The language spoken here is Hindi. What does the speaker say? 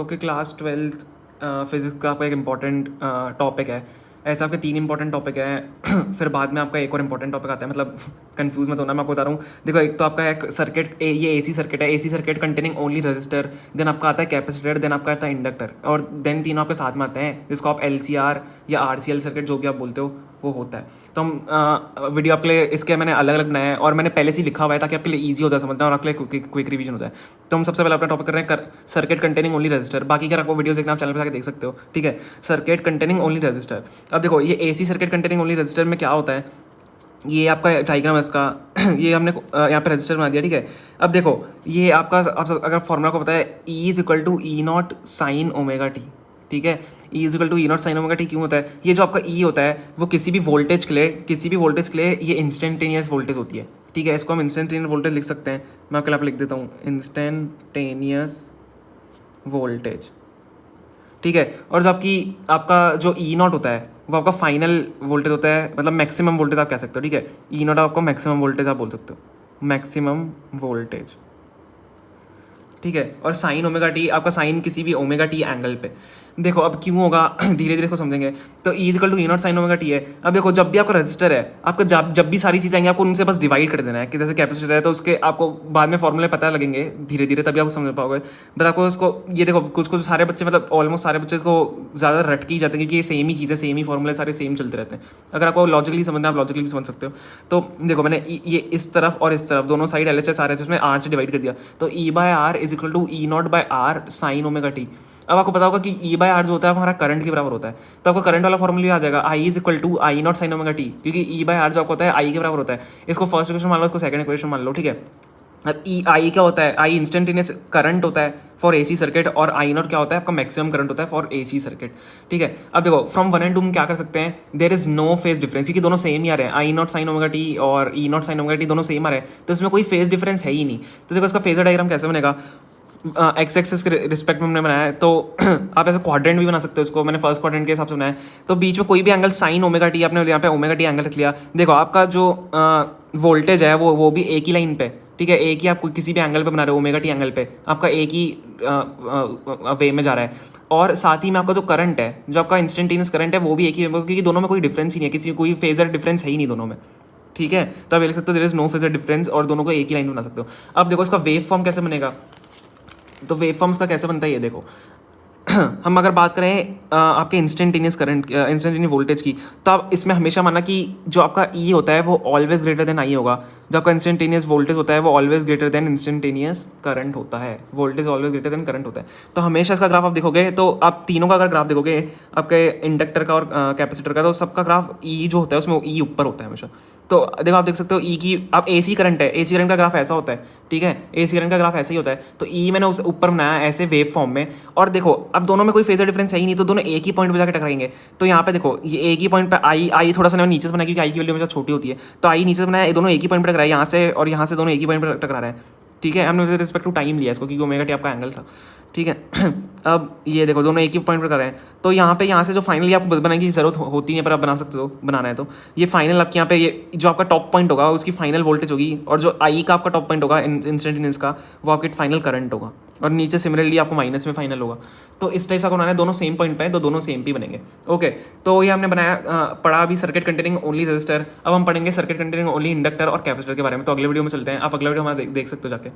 ओके, क्लास 12th फिज़िक्स का आपका एक इम्पॉर्टेंट टॉपिक है। ऐसे आपके 3 इम्पॉर्टेंट टॉपिक हैं फिर बाद में आपका एक और इम्पॉर्टेंट टॉपिक आता है, मतलब कंफ्यूज मत होना, मैं आपको बता रहा हूँ। देखो, एक तो आपका एक सर्किट, ये एसी सर्किट है, AC circuit containing only resistor. Then आपका आता है कैपेसिटर, देन आपका आता है इंडक्टर, और देन तीनों आपके साथ में आते हैं, जिसको आप एलसीआर या आरसीएल सर्किट जो भी आप बोलते हो वो होता है। तो हम वीडियो आपके लिए इसके मैंने अलग अलग बनाया है, और मैंने पहले से ही लिखा हुआ है ताकि आपके लिए ईजी हो जाए समझना और आपके लिए क्विक रिवीजन होता है। तो हम सबसे पहले अपना टॉपिक कर रहे हैं सर्किट कंटेनिंग ओनली रजिस्टर। बाकी अगर आपको वीडियोस देखना आप चैनल पर जाकर देख सकते हो, ठीक है। Circuit containing only register. अब देखो, ये AC circuit containing only register में क्या होता है, ये आपका डायग्राम है इसका ये हमने यहाँ पे रजिस्टर बना दिया, ठीक है। अब देखो, ये आपका अगर फॉर्मूला को पता है, E is equal to E naught sine omega T, ठीक है। E is equal to E naught sine omega T क्यों होता है? ये जो आपका E होता है वो किसी भी वोल्टेज के लिए ये इंस्टेंटेनियस वोल्टेज होती है, ठीक है। इसको हम इंस्टेंटेनियस वोल्टेज लिख सकते हैं। मैं आपके लिए आप लिख देता हूँ, इंस्टेंटेनियस वोल्टेज, ठीक है। और जो आपका जो ई नॉट होता है वो आपका फाइनल वोल्टेज होता है, मतलब मैक्सिमम वोल्टेज आप कह सकते हो, ठीक है। ई नॉट आपको मैक्सिमम वोल्टेज आप बोल सकते हो, मैक्सिमम वोल्टेज, ठीक है। और साइन ओमेगा टी आपका साइन किसी भी ओमेगा टी एंगल पे। देखो अब क्यों होगा धीरे धीरे इसको समझेंगे। तो E equal to E naught sine omega T है। अब देखो, जब भी आपका रजिस्टर है, आपका जब भी सारी चीज़ें आएंगी आपको उनसे बस डिवाइड कर देना है। कि जैसे कैपेसिटर है तो उसके आपको बाद में फॉर्मूले पता लगेंगे धीरे धीरे, तभी आपको समझ पाओगे। बट आपको इसको, ये देखो, कुछ सारे बच्चे, मतलब ऑलमोस्ट सारे बच्चे इसको ज़्यादा रट के ही जाते हैं, क्योंकि ये सेम ही चीज़ है, सेम ही फॉर्मूले सारे सेम चलते रहते हैं। अगर आपको लॉजिकली समझना है आप लॉजिकली भी समझ सकते हो। तो देखो, मैंने ये इस तरफ और इस तरफ दोनों साइड LHS RHS में R से डिवाइड कर दिया। तो E by R is equal to E naught by R sine omega T. अब आपको पता होगा कि E बाय आर जो होता है हमारा करंट के बराबर होता है। तो आपको करंट वाला फॉर्मूला भी आ जाएगा, I is equal to I naught sine omega T, क्योंकि E बाय आर जो आपको होता है I के बराबर होता है। इसको फर्स्ट इक्वेशन मान लो, इसको सेकंड इक्वेशन मान लो, ठीक है। अब आई क्या होता है? आई इंस्टेंटेनियस करंट होता है फॉर एसी सर्किट, और आई नॉट क्या होता है? आपका मैक्सिमम करंट होता है फॉर एसी सर्किट, ठीक है। अब देखो, फ्रॉम 1 and 2 हम क्या कर सकते हैं, there is no phase difference, क्योंकि दोनों सेम ही आ रहे हैं। I naught sine omega T और E naught sine omega T दोनों सेम आ रहे हैं, तो इसमें कोई फेज डिफरेंस है ही नहीं। तो देखो, इसका फेजर डायग्राम कैसे बनेगा, एक्स एक्सिस के रिस्पेक्ट में हमने बनाया है। तो आप ऐसे क्वाड्रेंट भी बना सकते हो इसको, मैंने फर्स्ट क्वाड्रेंट के हिसाब से बनाया है। तो बीच में कोई भी एंगल साइन ओमेगा टी, आपने यहाँ पे ओमेगा टी एंगल रख लिया। देखो, आपका जो वोल्टेज है वो भी एक ही लाइन पे, ठीक है। एक ही आप किसी भी एंगल पे बना रहे हो, ओमेगा टी एंगल पे आपका एक ही वे में जा रहा है। और साथ ही में आपका जो करंट है, जो आपका इंस्टेंटेनियस करंट है, वो भी एक ही, क्योंकि दोनों में कोई डिफरेंस ही नहीं है, कोई फेजर डिफरेंस है ही नहीं दोनों में, ठीक है। तो आप लिख सकते हो there is no phasor difference, और दोनों को एक ही लाइन बना सकते हो। अब देखो, इसका वेव फॉर्म कैसे बनेगा। तो वेव फॉर्म्स का कैसे बनता है ये देखो, हम अगर बात करें आपके इंस्टेंटेनियस करंट, इंस्टेंटेनियस वोल्टेज की, तो आप इसमें हमेशा मानना कि जो आपका E होता है वो ऑलवेज ग्रेटर देन I होगा। जो आपका इंस्टेंटेनियस वोल्टेज होता है वो always greater than instantaneous current होता है। Voltage always greater than current होता है। तो हमेशा इसका ग्राफ आप देखोगे, तो आप तीनों का अगर ग्राफ देखोगे, आपके इंडक्टर का और कैपेसिटर का, तो सबका ग्राफ E जो होता है उसमें E ऊपर होता है हमेशा। तो देखो, आप देख सकते हो E की, आप AC करंट है, AC करंट का ग्राफ ऐसा होता है, ठीक है। AC करंट का ग्राफ ऐसे ही होता है। तो E मैंने उस ऊपर बनाया ऐसे वेव फॉर्म में। और देखो, अब दोनों में कोई फेजर डिफरेंस है ही नहीं, तो दोनों एक ही पॉइंट पे जाकर टकराएंगे। तो यहाँ पे देखो, ये एक ही पॉइंट पे आई थोड़ा सा मैंने नीचे से बनाया, क्योंकि I की वैल्यू हमेशा छोटी होती है। तो आई नीचे से बनाया, ये दोनों एक ही पॉइंट पर टकराए, यहाँ से और यहाँ से दोनों एक ही पॉइंट पर टकरा रहे हैं, ठीक है। हमने विद रिस्पेक्ट टू टाइम लिया इसको, क्योंकि ओमेगा टी आपका एंगल था, ठीक है। अब ये देखो, दोनों एक ही पॉइंट पर कर रहे हैं। तो यहाँ से जो फाइनली आपको बनाने की जरूरत होती नहीं है, पर आप बना सकते हो, बनाना है तो। ये फाइनल आपके यहाँ पे, ये जो आपका टॉप पॉइंट होगा उसकी फाइनल वोल्टेज होगी, और जो आई का आपका टॉप पॉइंट होगा इंस्टेंटेनियस का, वो आपके फाइनल करंट होगा, और नीचे सिमिलरली आपको माइनस में फाइनल होगा। तो इस टाइप का बनाना है, दोनों सेम पॉइंट पे है तो दोनों सेम भी बनेंगे, ओके। तो ये हमने बनाया, पढ़ा अभी सर्किट कंटेनिंग ओनली रजिस्टर। अब हम पढ़ेंगे सर्किट कंटेनिंग ओनली इंडक्टर और कैपेसिटर के बारे में। तो अगले वीडियो में चलते हैं, आप अगला वीडियो हमारा देख सकते हो जाके।